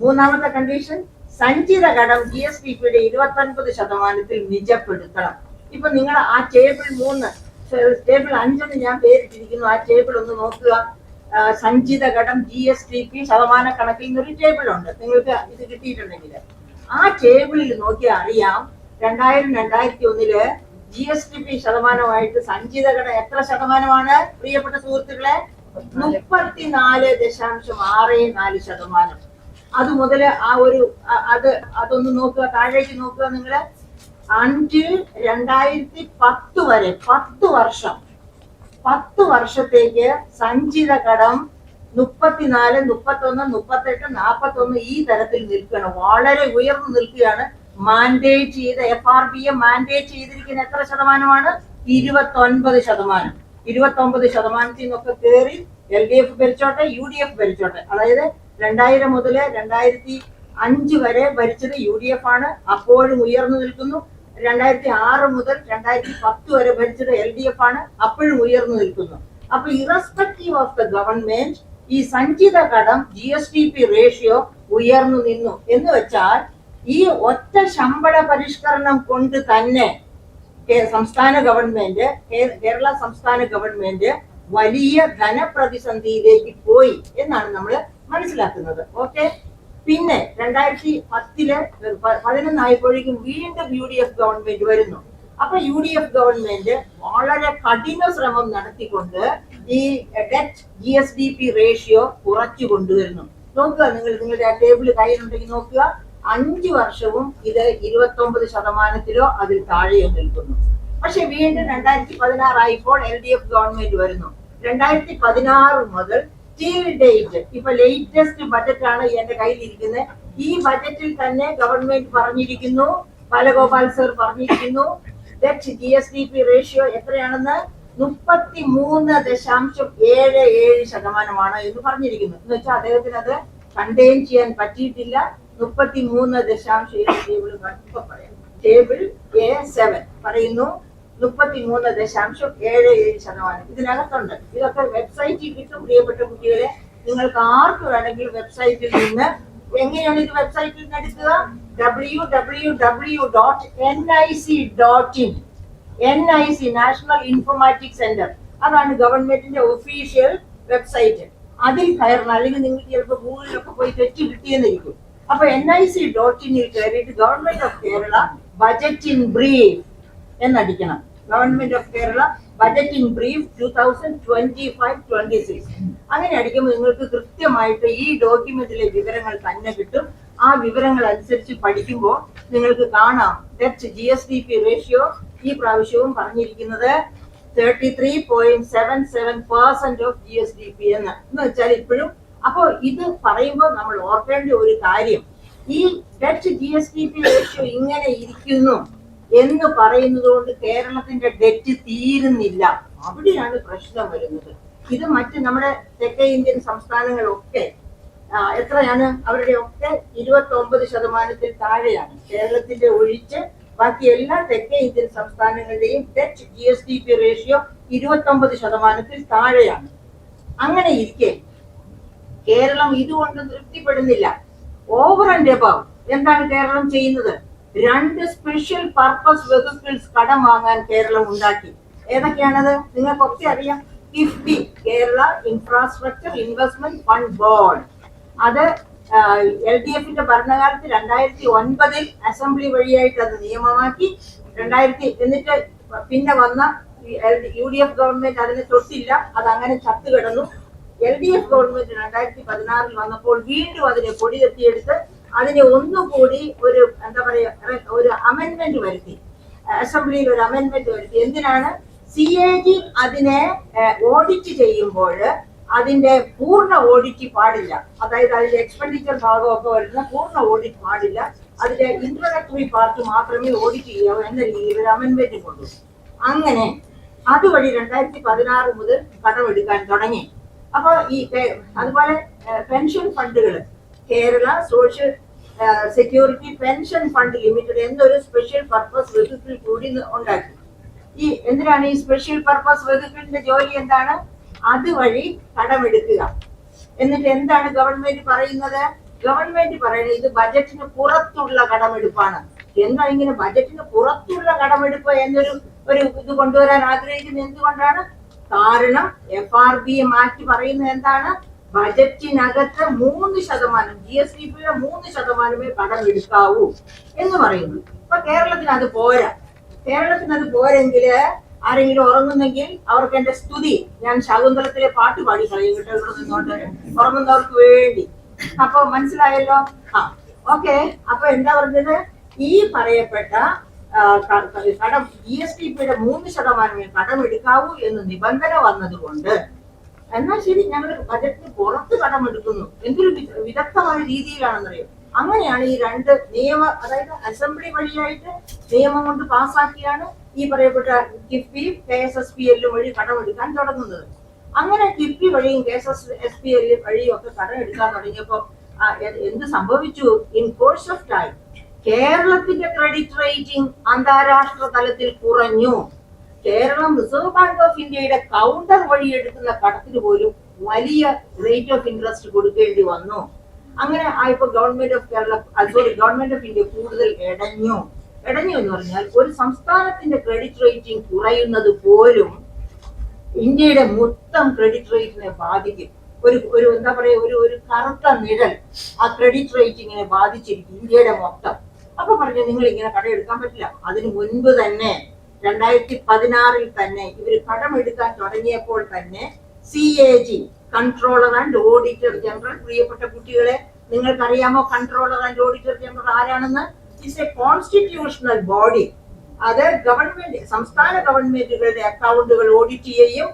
മൂന്നാമത്തെ കണ്ടീഷൻ സഞ്ചിത കടം GSDPയുടെ 29% നിജപ്പെടുത്തണം. ഇപ്പൊ നിങ്ങൾ ആ ടേബിൾ 3 ടേബിൾ 5 ഞാൻ പേരിട്ടിരിക്കുന്നു. ആ ടേബിൾ ഒന്ന് നോക്കുക. സഞ്ചിത കടം GSDP ശതമാന കണക്കിൽ നിന്നൊരു ടേബിൾ ഉണ്ട്. നിങ്ങൾക്ക് ഇത് കിട്ടിയിട്ടുണ്ടെങ്കിൽ ആ ടേബിളിൽ നോക്കിയാൽ അറിയാം 2000-2001 GSDP ശതമാനമായിട്ട് സഞ്ചിത കടം എത്ര ശതമാനമാണ് പ്രിയപ്പെട്ട സുഹൃത്തുക്കളെ? 34.64%. അത് മുതൽ ആ ഒരു അതൊന്ന് നോക്കുക, താഴേക്ക് നോക്കുക നിങ്ങള്. അഞ്ചിൽ 2010 വരെ 10 വർഷം 10 വർഷത്തേക്ക് സഞ്ചിത കടം 34, 31, 38, 41 ഈ തരത്തിൽ നിൽക്കുകയാണ്. വളരെ ഉയർന്നു നിൽക്കുകയാണ്. മാൻഡേറ്റ് ചെയ്ത FRBM മാൻഡേറ്റ് ചെയ്തിരിക്കുന്ന എത്ര ശതമാനമാണ്? 29%. 29%ത്തിൽ നിന്നൊക്കെ കയറി LDF ഭരിച്ചോട്ടെ, UDF ഭരിച്ചോട്ടെ. അതായത് 2000 മുതൽ 2005 വരെ ഭരിച്ചത് UDF ആണ്, അപ്പോഴും ഉയർന്നു നിൽക്കുന്നു. 2006 മുതൽ 2010 വരെ ഭരിച്ചത് LDF ആണ്, അപ്പോഴും ഉയർന്നു നിൽക്കുന്നു. അപ്പൊ ഇറസ്പെക്റ്റീവ് ഓഫ് ദ ഗവൺമെന്റ് ഈ സഞ്ചിത കടം GSDP റേഷ്യോ ഉയർന്നു നിന്നു. എന്ന് വെച്ചാൽ ഈ ഒറ്റ ശമ്പള പരിഷ്കരണം കൊണ്ട് തന്നെ സംസ്ഥാന ഗവൺമെന്റ്, കേരള സംസ്ഥാന ഗവൺമെന്റ് വലിയ ധനപ്രതിസന്ധിയിലേക്ക് പോയി എന്നാണ് നമ്മൾ മനസ്സിലാക്കുന്നത്. ഓക്കെ. പിന്നെ 2011 ആയപ്പോഴേക്കും വീണ്ടും UDF ഗവൺമെന്റ് വരുന്നു. അപ്പൊ UDF ഗവൺമെന്റ് വളരെ കഠിന ശ്രമം നടത്തിക്കൊണ്ട് ഈ ഡെറ്റ് GSDP റേഷ്യോ കുറച്ചു കൊണ്ടുവരുന്നു. നോക്കുക, നിങ്ങളുടെ ആ ടേബിൾ കയ്യിലുണ്ടെങ്കിൽ നോക്കുക. 5 വർഷവും ഇത് 29%-ലോ അതിൽ താഴെയോ നിൽക്കുന്നു. പക്ഷെ വീണ്ടും 2016 ആയപ്പോൾ LDF ഗവൺമെന്റ് വരുന്നു. 2016 മുതൽ ടിൽ ഡേറ്റ്, ഇപ്പൊ ലേറ്റസ്റ്റ് ബജറ്റ് ആണ് എന്റെ കയ്യിലിരിക്കുന്നത്. ഈ ബജറ്റിൽ തന്നെ ഗവൺമെന്റ് പറഞ്ഞിരിക്കുന്നു, ബാലഗോപാൽ സർ പറഞ്ഞിരിക്കുന്നു, ഡെറ്റ് GSDP റേഷ്യോ എത്രയാണെന്ന്? 33.77% എന്ന് പറഞ്ഞിരിക്കുന്നു. എന്ന് വെച്ചാൽ അദ്ദേഹത്തിന് അത് കണ്ടെയ്ൻ ചെയ്യാൻ പറ്റിയിട്ടില്ല. 33.7 പറയാം. ടേബിൾ A7 പറയുന്നു 33.77%. ഇതിനകത്തുണ്ട്. ഇതൊക്കെ വെബ്സൈറ്റിൽ കിട്ടും പ്രിയപ്പെട്ട കുട്ടികളെ. നിങ്ങൾക്ക് ആർക്ക് വേണമെങ്കിലും വെബ്സൈറ്റിൽ നിന്ന്, എങ്ങനെയാണ് ഇത് വെബ്സൈറ്റിൽ നിന്ന് എടുക്കുക? www.nic.in. NIC national informatics centre, അതാണ് ഗവൺമെന്റിന്റെ ഒഫീഷ്യൽ വെബ്സൈറ്റ്. അതിൽ കയറണം. അല്ലെങ്കിൽ നിങ്ങൾക്ക് ചിലപ്പോൾ ഗൂഗിളിലൊക്കെ പോയി തെറ്റ് കിട്ടിയെന്നിരിക്കും. അപ്പൊ NIC.in കയറിയിട്ട് government of Kerala budget in brief എന്നടിക്കണം. Government of Kerala budget in brief 2025-26. അങ്ങനെ അടിക്കുമ്പോൾ നിങ്ങൾക്ക് കൃത്യമായിട്ട് ഈ ഡോക്യുമെന്റിലെ വിവരങ്ങൾ തന്നെ കിട്ടും. ആ വിവരങ്ങൾ അനുസരിച്ച് പഠിക്കുമ്പോൾ നിങ്ങൾക്ക് കാണാം ഡെറ്റ് GSDP റേഷ്യോ ഈ പ്രാവശ്യവും പറഞ്ഞിരിക്കുന്നത് 33.77% ഓഫ് GSDP എന്ന് വെച്ചാൽ ഇപ്പോഴും. അപ്പോൾ ഇത് പറയുമ്പോൾ നമ്മൾ ഓർക്കേണ്ട ഒരു കാര്യം, ഈ ഡെറ്റ് GSDP റേഷ്യോ ഇങ്ങനെ ഇരിക്കുന്നു എന്ന് പറയുന്നത് കൊണ്ട് കേരളത്തിന്റെ ഡെറ്റ് തീരുന്നില്ല. അവിടെയാണ് പ്രശ്നം വരുന്നത്. ഇത് മറ്റ് നമ്മുടെ തെക്കേ ഇന്ത്യൻ സംസ്ഥാനങ്ങളൊക്കെ എത്രയാണ്? അവരുടെ ഒക്കെ 29%-ൽ താഴെയാണ്. കേരളത്തിന്റെ ഒഴിച്ച് ബാക്കി എല്ലാ തെക്കേ ഇന്ത്യൻ സംസ്ഥാനങ്ങളുടെയും ഡെറ്റ് GSDP റേഷ്യോ 29%-ൽ താഴെയാണ്. അങ്ങനെ ഇരിക്കെ കേരളം ഇതുകൊണ്ട് തൃപ്തിപ്പെടുന്നില്ല. ഓവർ ആൻഡ് എബവ് എന്താണ് കേരളം ചെയ്യുന്നത്? 2 സ്പെഷ്യൽ പർപ്പസ് വെഹിക്കിൾസ് കടം വാങ്ങാൻ കേരളം ഉണ്ടാക്കി. ഏതൊക്കെയാണത്? നിങ്ങൾക്കൊക്കെ അറിയാം. KIIFB, Kerala infrastructure investment fund board. അത് LDFന്റെ ഭരണകാലത്ത് 2009 അസംബ്ലി വഴിയായിട്ട് അത് നിയമമാക്കി. എന്നിട്ട് പിന്നെ വന്ന UDF ഗവൺമെന്റ് അതിനെ തൊട്ടില്ല, അത് അങ്ങനെ ചത്തുകിടന്നു. LDF ഗവൺമെന്റ് 2016 വന്നപ്പോൾ വീണ്ടും അതിനെ പൊടിയെത്തിയെടുത്ത് അതിനെ ഒന്നുകൂടി ഒരു എന്താ പറയാ ഒരു അമെന്റ്മെന്റ് വരുത്തി. അസംബ്ലിയിൽ ഒരു അമെന്റ്മെന്റ് വരുത്തി. എന്തിനാണ്? CAG അതിനെ ഓഡിറ്റ് ചെയ്യുമ്പോൾ അതിന്റെ പൂർണ്ണ ഓഡിറ്റ് പാടില്ല. അതായത് അതിന്റെ എക്സ്പെൻഡിച്ചർ ഭാഗമൊക്കെ വരുന്ന പൂർണ്ണ ഓഡിറ്റ് പാടില്ല. അതിന്റെ ഇൻട്രോഡക്ടറി പാർട്ട് മാത്രമേ ഓഡിറ്റ് ചെയ്യാവൂ എന്ന രീതിയിൽ ഒരു അമെൻമെന്റ് കൊണ്ടുവന്നു. അങ്ങനെ അതുവഴി 2016 മുതൽ കടമെടുക്കാൻ തുടങ്ങി. അപ്പൊ അതുപോലെ പെൻഷൻ ഫണ്ടുകൾ Kerala social security pension fund limited എന്നൊരു സ്പെഷ്യൽ പർപ്പസ് വെഹിക്കിൾ കൂടി ഉണ്ടാക്കി. എന്തിനാണ് ഈ സ്പെഷ്യൽ പർപ്പസ് വെഹിക്കിളിന്റെ ജോലി? എന്താണ്? അതുവഴി കടമെടുക്കുക. എന്നിട്ട് എന്താണ് ഗവൺമെന്റ് പറയുന്നത്? ഗവൺമെന്റ് പറയുന്നത് ഇത് ബജറ്റിന് പുറത്തുള്ള കടമെടുപ്പാണ്. എന്താ ഇങ്ങനെ ബജറ്റിന് പുറത്തുള്ള കടമെടുപ്പ് എന്നൊരു ഇത് കൊണ്ടുവരാൻ ആഗ്രഹിക്കുന്നത് എന്തുകൊണ്ടാണ്? കാരണം FRBM ആക്ട് പറയുന്നത് എന്താണ്? ബജറ്റിനകത്ത് 3% GSDPയുടെ 3% കടമെടുക്കാവൂ എന്ന് പറയുന്നു. അപ്പൊ കേരളത്തിന് അത് പോരാ. കേരളത്തിന് അത് പോരെങ്കിൽ ആരെങ്കിലും ഉറങ്ങുന്നെങ്കിൽ അവർക്ക് എന്റെ സ്തുതി. ഞാൻ ശകുന്തളത്തിലെ പാട്ട് പാടി കളയും കേട്ടോ, ഇവിടെ നിന്നോണ്ട് ഉറങ്ങുന്നവർക്ക് വേണ്ടി. അപ്പൊ മനസ്സിലായല്ലോ? ഓക്കെ. അപ്പൊ എന്താ പറഞ്ഞത്? ഈ പറയപ്പെട്ട കടം GSDPയുടെ 3% കടമെടുക്കാവൂ എന്ന് നിബന്ധന വന്നതുകൊണ്ട് എന്നാൽ ശരി, ഞങ്ങൾ ബജറ്റിന് പുറത്ത് കടമെടുക്കുന്നു. എന്തൊരു വിദഗ്ധമായ രീതിയിലാണെന്നറിയോ? അങ്ങനെയാണ് ഈ രണ്ട് അതായത് അസംബ്ലി വഴിയായിട്ട് നിയമം കൊണ്ട് പാസ്സാക്കിയാണ് ഈ പറയപ്പെട്ട കിഫ്ബി KSSPL വഴി കടമെടുക്കാൻ തുടങ്ങുന്നത്. അങ്ങനെ കിഫ്ബി വഴിയും KSSPL വഴിയും ഒക്കെ കടമെടുക്കാൻ തുടങ്ങിയപ്പോ എന്ത് സംഭവിച്ചു? ഇൻ കോഴ്സ് ഓഫ് ടൈം കേരളത്തിന്റെ ക്രെഡിറ്റ് റേറ്റിംഗ് അന്താരാഷ്ട്ര തലത്തിൽ കുറഞ്ഞു. കേരളം റിസർവ് ബാങ്ക് ഓഫ് ഇന്ത്യയുടെ കൗണ്ടർ വഴി എടുക്കുന്ന കടത്തിന് പോലും വലിയ റേറ്റ് ഓഫ് ഇൻട്രസ്റ്റ് കൊടുക്കേണ്ടി വന്നു. അങ്ങനെ ആയപ്പോ ഗവൺമെന്റ് ഓഫ് ഇന്ത്യ കൂടുതൽ ഇടഞ്ഞു എന്ന് പറഞ്ഞാൽ ഒരു സംസ്ഥാനത്തിന്റെ ക്രെഡിറ്റ് റേറ്റിംഗ് കുറയുന്നത് പോലും ഇന്ത്യയുടെ മൊത്തം ക്രെഡിറ്റ് റേറ്റിനെ ബാധിക്കും. ഒരു എന്താ പറയാ, ഒരു കറുത്ത നിഴൽ ആ ക്രെഡിറ്റ് റേറ്റിംഗിനെ ബാധിച്ചിരിക്കും ഇന്ത്യയുടെ മൊത്തം. അപ്പൊ പറഞ്ഞു നിങ്ങൾ ഇങ്ങനെ കടമെടുക്കാൻ പറ്റില്ല. അതിനു മുൻപ് തന്നെ 2016 തന്നെ ഇവർ കടമെടുക്കാൻ തുടങ്ങിയപ്പോൾ തന്നെ CAG controller and auditor general, പ്രിയപ്പെട്ട കുട്ടികളെ നിങ്ങൾക്കറിയാമോ കൺട്രോളർ ആൻഡ് ഓഡിറ്റർ ജനറൽ ആരാണെന്ന്? It's A constitutional body. അത് സംസ്ഥാന ഗവൺമെന്റുകളുടെ അക്കൗണ്ടുകൾ ഓഡിറ്റ് ചെയ്യും,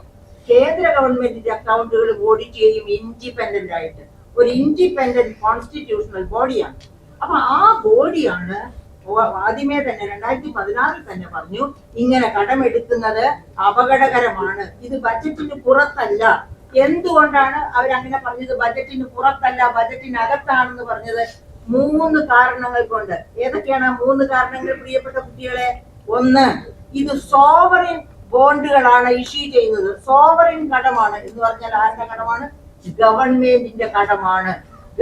കേന്ദ്ര ഗവൺമെന്റിന്റെ അക്കൗണ്ടുകൾ ഓഡിറ്റ് ചെയ്യും ഇൻഡിപെൻഡന്റ് ആയിട്ട്. ഒരു ഇൻഡിപെൻഡന്റ് കോൺസ്റ്റിറ്റ്യൂഷണൽ ബോഡിയാണ്. അപ്പൊ ആ ബോഡിയാണ് ആദ്യമേ തന്നെ 2016 തന്നെ പറഞ്ഞു ഇങ്ങനെ കടമെടുക്കുന്നത് അപകടകരമാണ്, ഇത് ബജറ്റിന് പുറത്തല്ല. എന്തുകൊണ്ടാണ് അവരങ്ങനെ പറഞ്ഞത്? ബജറ്റിന് പുറത്തല്ല, ബജറ്റിനകത്താണെന്ന് പറഞ്ഞത് 3 കാരണങ്ങൾ കൊണ്ട്. ഏതൊക്കെയാണ് 3 കാരണങ്ങൾ പ്രിയപ്പെട്ട കുട്ടികളെ? ഒന്ന്, ഇത് സോവറിൻ ബോണ്ടുകളാണ് ഇഷ്യൂ ചെയ്യുന്നത്. സോവറിൻ കടമാണ് എന്ന് പറഞ്ഞാൽ ആരുടെ കടമാണ്? ഗവൺമെന്റിന്റെ കടമാണ്.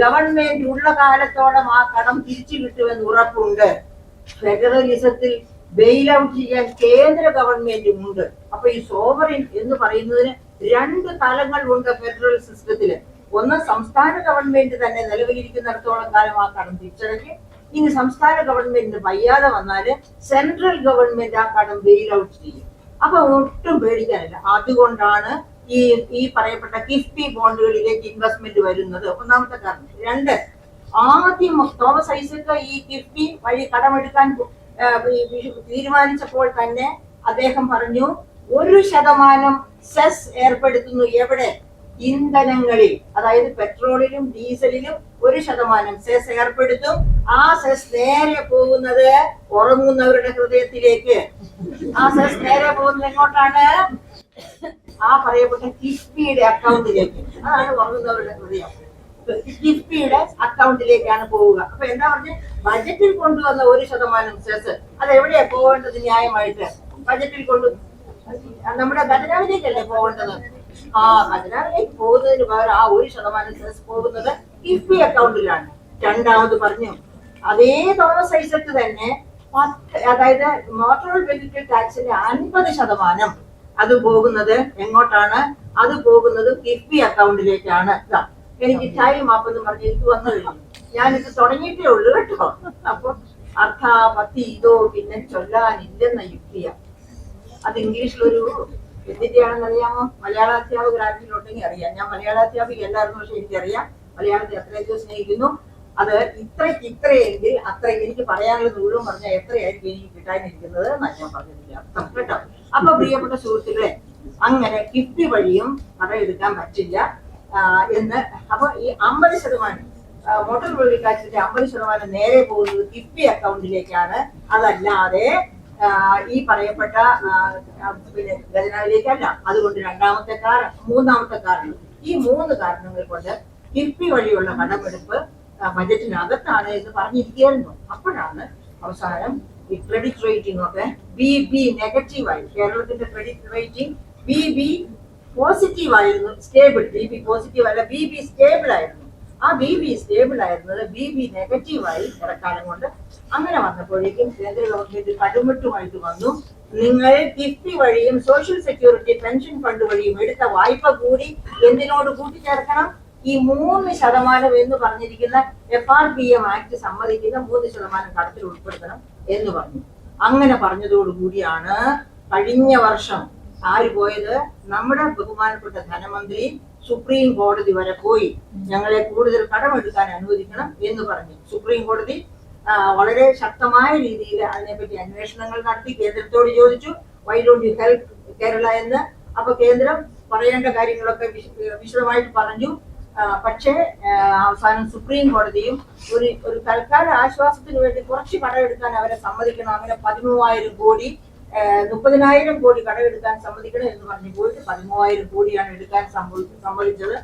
ഗവൺമെന്റ് ഉള്ള കാലത്തോളം ആ കടം തിരിച്ചു കിട്ടുമെന്ന് ഉറപ്പുണ്ട്. ഫെഡറലിസത്തിൽ ബെയിൽ ഔട്ട് ചെയ്യാൻ കേന്ദ്ര ഗവൺമെന്റും ഉണ്ട്. അപ്പൊ ഈ സോവറിൻ എന്ന് പറയുന്നതിന് 2 തലങ്ങൾ ഉണ്ട് ഫെഡറൽ സിസ്റ്റത്തില്. ഒന്ന്, സംസ്ഥാന ഗവൺമെന്റ് തന്നെ നിലവിലിരിക്കുന്നിടത്തോളം കാലം ആ കടം തിരിച്ചടയ്ക്കും. ഇനി സംസ്ഥാന ഗവൺമെന്റിന് വയ്യാതെ വന്നാല് സെൻട്രൽ ഗവൺമെന്റ് ആ കടം ബെയിൽ ഔട്ട് ചെയ്യും. അപ്പൊ ഒട്ടും പേടിക്കാനില്ല. അതുകൊണ്ടാണ് ഈ പറയപ്പെട്ട കിഫ്ബി ബോണ്ടുകളിലേക്ക് ഇൻവെസ്റ്റ്മെന്റ് വരുന്നത്. ഒന്നാമത്തെ കാരണം. 2, ആദ്യം തോമസ് ഐസക് ഈ കിഫ്ബി വഴി കടമെടുക്കാൻ തീരുമാനിച്ചപ്പോൾ തന്നെ അദ്ദേഹം പറഞ്ഞു 1% സെസ് ഏർപ്പെടുത്തുന്നു. എവിടെ? ഇന്ധനങ്ങളിൽ, അതായത് പെട്രോളിലും ഡീസലിലും 1% സെസ് ഏർപ്പെടുത്തും. ആ സെസ് നേരെ പോകുന്നത് ഉറങ്ങുന്നവരുടെ ഹൃദയത്തിലേക്ക്. ആ സെസ് നേരെ പോകുന്നത് എങ്ങോട്ടാണ്? ആ പറയപ്പെട്ട കിഫ്ബിയുടെ അക്കൗണ്ടിലേക്ക്. അതാണ് ഉറങ്ങുന്നവരുടെ ഹൃദയം. കിഫ്ബിയുടെ അക്കൗണ്ടിലേക്കാണ് പോവുക. അപ്പൊ എന്താ പറഞ്ഞ, ബജറ്റിൽ കൊണ്ടുവന്ന 1% സെസ് അത് എവിടെയാ പോകേണ്ടത്? ന്യായമായിട്ട് ബജറ്റിൽ നമ്മുടെ ഖജനാവിലേക്കല്ലേ പോകേണ്ടത്? ആ ഖജനാവിലേക്ക് പോകുന്നതിന് പകരം ആ 1% സെസ് പോകുന്നത് കിഫ്ബി അക്കൗണ്ടിലാണ്. രണ്ടാമത് പറഞ്ഞു, അതേ തോമസ് ഐസക് തന്നെ അതായത് മോട്ടോർ വെഹിക്കിൾ ടാക്സിന്റെ 50% അത് പോകുന്നത് എങ്ങോട്ടാണ്? അത് പോകുന്നത് കിഫ്ബി അക്കൗണ്ടിലേക്കാണ്. എനിക്ക് ടൈം അപ്പെന്ന് പറഞ്ഞ് എനിക്ക് വന്നു കഴിഞ്ഞു. ഞാനിത് തുടങ്ങിയിട്ടേ ഉള്ളൂ കേട്ടോ. അപ്പൊ അർത്ഥാപത്തി ഇതോ പിന്നെ ചൊല്ലാനില്ലെന്ന യുക്തിയ. അത് ഇംഗ്ലീഷിലൊരു എന്തിന്റെയാണെന്ന് അറിയാമോ? മലയാള അധ്യാപകരാരെങ്കിലുണ്ടെങ്കിൽ അറിയാം. ഞാൻ മലയാള അധ്യാപിക അല്ലായിരുന്നു, പക്ഷെ എനിക്കറിയാം മലയാളത്തെ അത്രയധികം സ്നേഹിക്കുന്നു. അത് ഇത്രയെങ്കിൽ അത്ര എനിക്ക് പറയാനുള്ളത് മുഴുവൻ പറഞ്ഞാൽ എത്രയായിരിക്കും എനിക്ക് കിട്ടാനിരിക്കുന്നത് എന്നാണ് ഞാൻ പറഞ്ഞതിന്റെ അർത്ഥം കേട്ടോ. അപ്പൊ പ്രിയപ്പെട്ട സുഹൃത്തുക്കളെ, അങ്ങനെ കിഫ്ബി വഴിയും കടമെടുക്കാൻ പറ്റില്ല എന്ന്. അപ്പൊ ഈ 50% മോട്ടോർ വെഹിക്കിൾ ടാക്സിന്റെ 50% നേരെ പോകുന്നത് കിഫ്ബി അക്കൗണ്ടിലേക്കാണ്. അതല്ലാതെ ഈ പറയപ്പെട്ട പിന്നെ ഖജനാവിലേക്കല്ല. അതുകൊണ്ട് മൂന്നാമത്തെ കാരണം, ഈ 3 കാരണങ്ങൾ കൊണ്ട് കിഫ്ബി വഴിയുള്ള കടമെടുപ്പ് ബജറ്റിനകത്താണ് എന്ന് പറഞ്ഞിരിക്കുകയായിരുന്നു. അപ്പോഴാണ് അവസാനം ഈ ക്രെഡിറ്റ് റേറ്റിംഗ് ഒക്കെ BB നെഗറ്റീവായി. കേരളത്തിന്റെ ക്രെഡിറ്റ് റേറ്റിംഗ് BB പോസിറ്റീവ് ആയിരുന്നു, സ്റ്റേബിൾ. BB പോസിറ്റീവ് അല്ല, BB സ്റ്റേബിൾ ആയിരുന്നു. ആ BB സ്റ്റേബിൾ ആയിരുന്നത് BB നെഗറ്റീവായി ഇടക്കാലം കൊണ്ട്. അങ്ങനെ വന്നപ്പോഴേക്കും കേന്ദ്ര ഗവൺമെന്റ് കടുമിട്ടുമായിട്ട് വന്നു, നിങ്ങൾ കിഫ്ബി വഴിയും സോഷ്യൽ സെക്യൂരിറ്റി പെൻഷൻ ഫണ്ട് വഴിയും എടുത്ത വായ്പ കൂടി എന്തിനോട് കൂട്ടിച്ചേർക്കണം? ഈ 3% എന്ന് പറഞ്ഞിരിക്കുന്ന FRPM ആക്ട് സമ്മതിക്കുന്ന 3% കടത്തിൽ ഉൾപ്പെടുത്തണം എന്ന് പറഞ്ഞു. അങ്ങനെ പറഞ്ഞതോടുകൂടിയാണ് കഴിഞ്ഞ വർഷം ആര് പോയത്? നമ്മുടെ ബഹുമാനപ്പെട്ട ധനമന്ത്രി സുപ്രീം കോടതി വരെ പോയി ഞങ്ങളെ കൂടുതൽ കടമെടുക്കാൻ അനുവദിക്കണം എന്ന് പറഞ്ഞു. സുപ്രീം കോടതി വളരെ ശക്തമായ രീതിയിൽ അതിനെപ്പറ്റി അന്വേഷണങ്ങൾ നടത്തി കേന്ദ്രത്തോട് ചോദിച്ചു, why don't you help Kerala എന്ന്. അപ്പൊ കേന്ദ്രം പറയേണ്ട കാര്യങ്ങളൊക്കെ വിശദമായിട്ട് പറഞ്ഞു. പക്ഷേ അവസാനം സുപ്രീം കോടതിയും ഒരു തൽക്കാല ആശ്വാസത്തിന് വേണ്ടി കുറച്ച് കടമെടുക്കാൻ അവരെ സമ്മതിക്കണം. അങ്ങനെ 13,000 കോടി 30,000 കോടി കടമെടുക്കാൻ സമ്മതിക്കണം എന്ന് പറഞ്ഞു പോയിട്ട് 13,000 കോടിയാണ് എടുക്കാൻ സമ്മതിച്ചത്.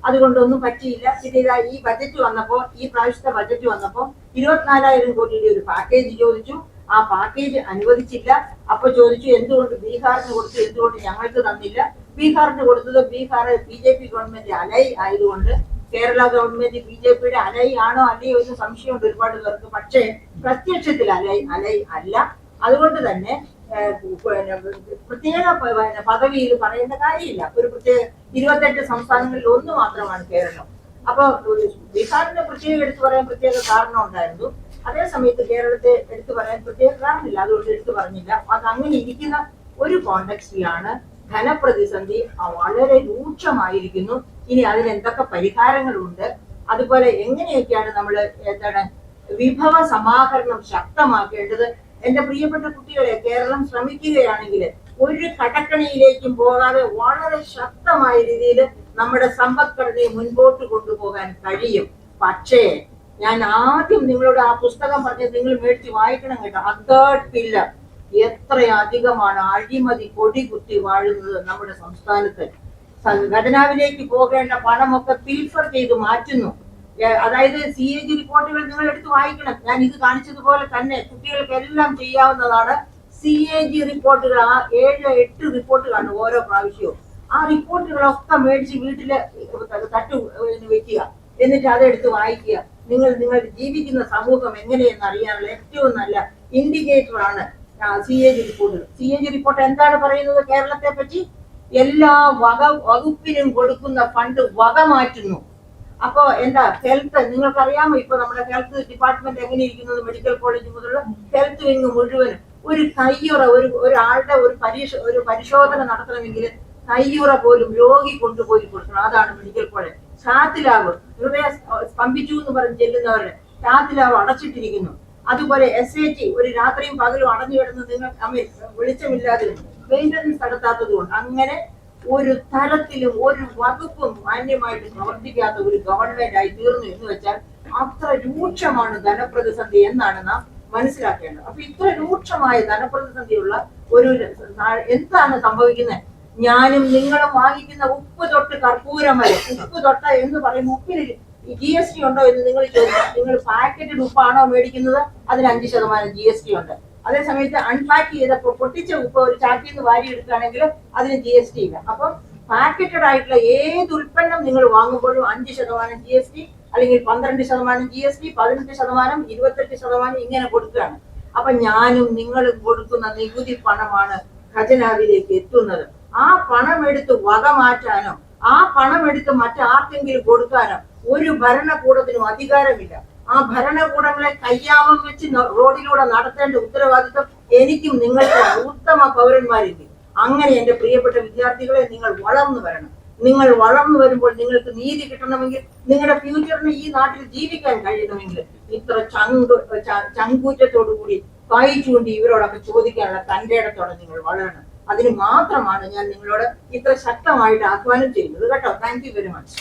അതുകൊണ്ടൊന്നും പറ്റിയില്ല. പിന്നെ ഇതാ ഈ ബജറ്റ് വന്നപ്പോ, ഈ പ്രാവശ്യത്തെ ബജറ്റ് വന്നപ്പോ 24,000 കോടിയുടെ ഒരു പാക്കേജ് ചോദിച്ചു. ആ പാക്കേജ് അനുവദിച്ചില്ല. അപ്പൊ ചോദിച്ചു എന്തുകൊണ്ട് ബീഹാറിന് കൊടുത്തു, എന്തുകൊണ്ട് ഞങ്ങൾക്ക് തന്നില്ല? ബീഹാറിന് കൊടുത്തത് ബീഹാർ BJP ഗവൺമെന്റ് അലൈ ആയതുകൊണ്ട്, കേരള ഗവൺമെന്റ് BJPയുടെ അലൈ ആണോ അല്ലയോ എന്ന് സംശയമുണ്ട് ഒരുപാട് പേർക്ക്. പക്ഷേ പ്രത്യക്ഷത്തിൽ അലൈ അല്ല. അതുകൊണ്ട് തന്നെ പ്രത്യേക പദവിയിൽ പറയേണ്ട കാര്യമില്ല. ഒരു പ്രത്യേക 28 സംസ്ഥാനങ്ങളിൽ 1 മാത്രമാണ് കേരളം. അപ്പൊ ബീഹാറിനെ പ്രത്യേകം എടുത്തു പറയാൻ പ്രത്യേക കാരണം ഉണ്ടായിരുന്നു. അതേ സമയത്ത് കേരളത്തെ എടുത്തു പറയാൻ പ്രത്യേക കാരണമില്ല, അതുകൊണ്ട് എടുത്തു പറഞ്ഞില്ല. അത് അങ്ങനെ ഇരിക്കുന്ന ഒരു കോണ്ടെക്സ്റ്റിലാണ് ധനപ്രതിസന്ധി വളരെ രൂക്ഷമായിരിക്കുന്നു. ഇനി അതിന് എന്തൊക്കെ പരിഹാരങ്ങളുണ്ട്, അതുപോലെ എങ്ങനെയൊക്കെയാണ് നമ്മൾ വിഭവ സമാഹരണം ശക്തമാക്കേണ്ടത്. എന്റെ പ്രിയപ്പെട്ട കുട്ടികളെ, കേരളം ശ്രമിക്കുകയാണെങ്കിൽ ഒരു കടക്കണിയിലേക്കും പോകാതെ വളരെ ശക്തമായ രീതിയിൽ നമ്മുടെ സമ്പദ്ഘടനയെ മുൻപോട്ട് കൊണ്ടുപോകാൻ കഴിയും. പക്ഷേ ഞാൻ ആദ്യം നിങ്ങളോട് ആ പുസ്തകം പറഞ്ഞത് നിങ്ങൾ മേടിച്ച് വായിക്കണം കേട്ടോ. തേർഡ് പില്ലർ എത്രയധികമാണ് അഴിമതി കൊടി കുത്തി വാഴുന്നത് നമ്മുടെ സംസ്ഥാനത്ത്. ഖജനാവിലേക്ക് പോകേണ്ട പണമൊക്കെ പിൽഫർ ചെയ്ത് മാറ്റുന്നു. അതായത് CAG റിപ്പോർട്ടുകൾ നിങ്ങൾ എടുത്ത് വായിക്കണം. ഞാൻ ഇത് കാണിച്ചതുപോലെ തന്നെ കുട്ടികൾക്കെല്ലാം ചെയ്യാവുന്നതാണ്. CAG റിപ്പോർട്ടുകൾ, ആ 7-8 റിപ്പോർട്ടുകളാണ് ഓരോ പ്രാവശ്യവും. ആ റിപ്പോർട്ടുകളൊക്കെ മേടിച്ച് വീട്ടില് തട്ട് വെക്കുക, എന്നിട്ട് അതെടുത്ത് വായിക്കുക. നിങ്ങൾ ജീവിക്കുന്ന സമൂഹം എങ്ങനെയെന്ന് അറിയാനുള്ള ഏറ്റവും നല്ല ഇൻഡിക്കേറ്റർ ആണ് CAG റിപ്പോർട്ടുകൾ. CAG റിപ്പോർട്ട് എന്താണ് പറയുന്നത്? കേരളത്തെ പറ്റി എല്ലാ വകുപ്പിനും കൊടുക്കുന്ന ഫണ്ട് വക മാറ്റുന്നു. അപ്പൊ എന്താ ഹെൽത്ത് നിങ്ങൾക്കറിയാമോ? ഇപ്പൊ നമ്മുടെ ഹെൽത്ത് ഡിപ്പാർട്ട്മെന്റ് എങ്ങനെ ഇരിക്കുന്നത്? മെഡിക്കൽ കോളേജ് മുതലുള്ള ഹെൽത്ത് വിങ് മുഴുവനും ഒരു കയ്യുറ, ഒരാളുടെ ഒരു പരിശോധന നടത്തണമെങ്കിൽ കയ്യുറ പോലും രോഗി കൊണ്ടുപോയി കൊടുക്കണം. അതാണ് മെഡിക്കൽ കോളേജ്. കാത്ത് ഹൃദയ സ്തംഭിച്ചു എന്ന് പറഞ്ഞ് ചെല്ലുന്നവരുടെ കാത്ത് അടച്ചിട്ടിരിക്കുന്നു. അതുപോലെ SAT ഒരു രാത്രിയും പകലും അടഞ്ഞു കിടന്ന് നിങ്ങൾ വെളിച്ചമില്ലാതെ മെയിൻ്റനൻസ് നടത്താത്തത് കൊണ്ട് അങ്ങനെ ഒരു തരത്തിലും ഒരു വകുപ്പും മാന്യമായിട്ട് പ്രവർത്തിക്കാത്ത ഒരു ഗവൺമെന്റ് ആയി തീർന്നു എന്ന് വെച്ചാൽ അത്ര രൂക്ഷമാണ് ധനപ്രതിസന്ധി എന്നാണ് നാം മനസ്സിലാക്കേണ്ടത്. അപ്പൊ ഇത്ര രൂക്ഷമായ ധനപ്രതിസന്ധിയുള്ള ഒരു എന്താണ് സംഭവിക്കുന്നത്? ഞാനും നിങ്ങളും വാങ്ങിക്കുന്ന ഉപ്പ് തൊട്ട് കർപ്പൂരം വരെ, ഉപ്പ് തൊട്ട എന്ന് പറയുമ്പോൾ ഉപ്പിന് GST ഉണ്ടോ എന്ന് നിങ്ങൾ ചോദിക്കാം. നിങ്ങൾ പാക്കറ്റഡ് ഉപ്പാണോ മേടിക്കുന്നത്? അതിന് 5% GST ഉണ്ട്. അതേസമയത്ത് അൺപാക്ക് ചെയ്തപ്പോൾ പൊട്ടിച്ച ഉപ്പ് ഒരു ചാക്കിൽ നിന്ന് വാരി എടുക്കുകയാണെങ്കിൽ അതിന് GST ഇല്ല. അപ്പം പാക്കറ്റഡ് ആയിട്ടുള്ള ഏത് ഉൽപ്പന്നം നിങ്ങൾ വാങ്ങുമ്പോഴും 5% GST, അല്ലെങ്കിൽ 12% GST, 18%, 28% ഇങ്ങനെ കൊടുക്കുകയാണ്. അപ്പൊ ഞാനും നിങ്ങളും കൊടുക്കുന്ന നികുതി പണമാണ് ഖജനാവിലേക്ക് എത്തുന്നത്. ആ പണം എടുത്ത് വക മാറ്റാനോ ആ പണം എടുത്ത് മറ്റാർക്കെങ്കിലും കൊടുക്കാനോ ഒരു ഭരണകൂടത്തിനും അധികാരമില്ല. ആ ഭരണകൂടങ്ങളെ കയ്യാമം വെച്ച് റോഡിലൂടെ നടത്തേണ്ട ഉത്തരവാദിത്വം എനിക്കും നിങ്ങൾക്ക് ഉത്തമ പൗരന്മാരില്ലേ. അങ്ങനെ എന്റെ പ്രിയപ്പെട്ട വിദ്യാർത്ഥികളെ, നിങ്ങൾ വളർന്നു വരണം. നിങ്ങൾ വളർന്നു വരുമ്പോൾ നിങ്ങൾക്ക് നീതി കിട്ടണമെങ്കിൽ, നിങ്ങളുടെ ഫ്യൂച്ചറിന് ഈ നാട്ടിൽ ജീവിക്കാൻ കഴിയണമെങ്കിൽ ഇത്ര ചങ്കൂറ്റത്തോടു കൂടി കൈ ചൂണ്ടി ഇവരോടൊക്കെ ചോദിക്കാനുള്ള തന്റെ ഇടത്തോടെ നിങ്ങൾ വളരണം. അതിന് മാത്രമാണ് ഞാൻ നിങ്ങളോട് ഇത്ര ശക്തമായിട്ട് ആഹ്വാനം ചെയ്യുന്നത് കേട്ടോ. Thank you very much.